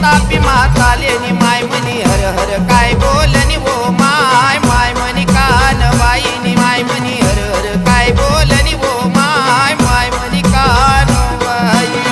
तापी मातालेनी माय म्हणी हर हर काय बोलनी वो माय माय म्हणी कानबाईनी माय म्हणी हर हर काय बोलनी वो माय माय म्हणी कानबाई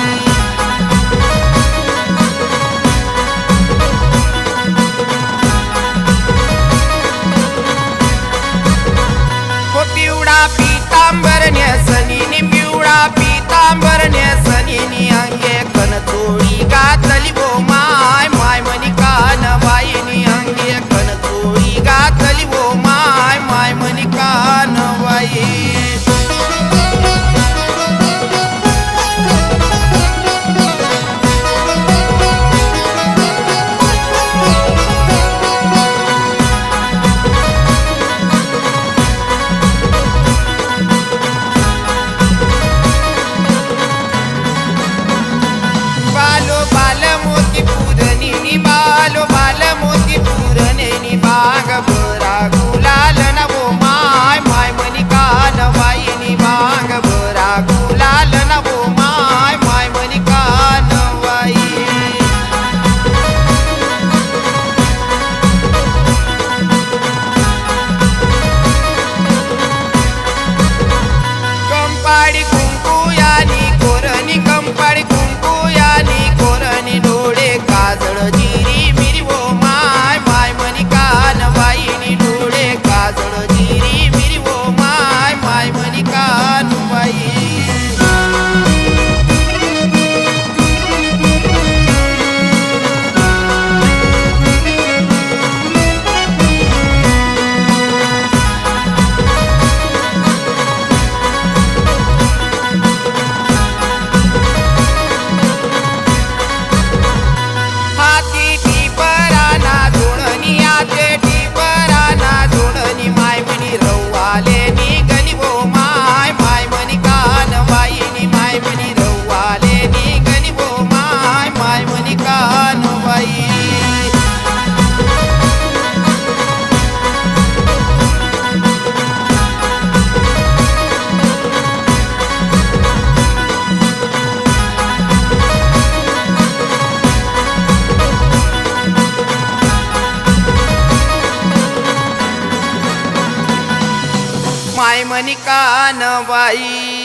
पिवळा पीतांबर नेसनीनी पिवळा पीतांबर नेसनीनी अंगे कणचोळी घातली वो माय माय म्हणी कानबाईनी अंगे कणचोळी घातली वो माय माय म्हणी कानबाई बालो बाल मोती पूरनी बालो बाल मोती पूरनेनी बाग बरा गुलाल न वो माय माय म्हणी कानबाईनी बाग बरा गुलाल न वो माय माय म्हणी कानबाई कंपाडी कुंकू यानी कोरनी कंपाडी कुंकू यानी कोरनी डोळे काजळ जिरी मिरी वो माय माय म्हणी कानबाईनी डोळे काजळ जिरी मिरी वो माय माय म्हणी कानबाई हाती टिपराना जोडणी हाते टिपराना जोडणी माय म्हणी रव्वाले निघली वो माय माय म्हणी कानबाईनी माय म्हणी रव्वाले निघली वो माय माय म्हणी कानबाई माय म्हणी कानबाई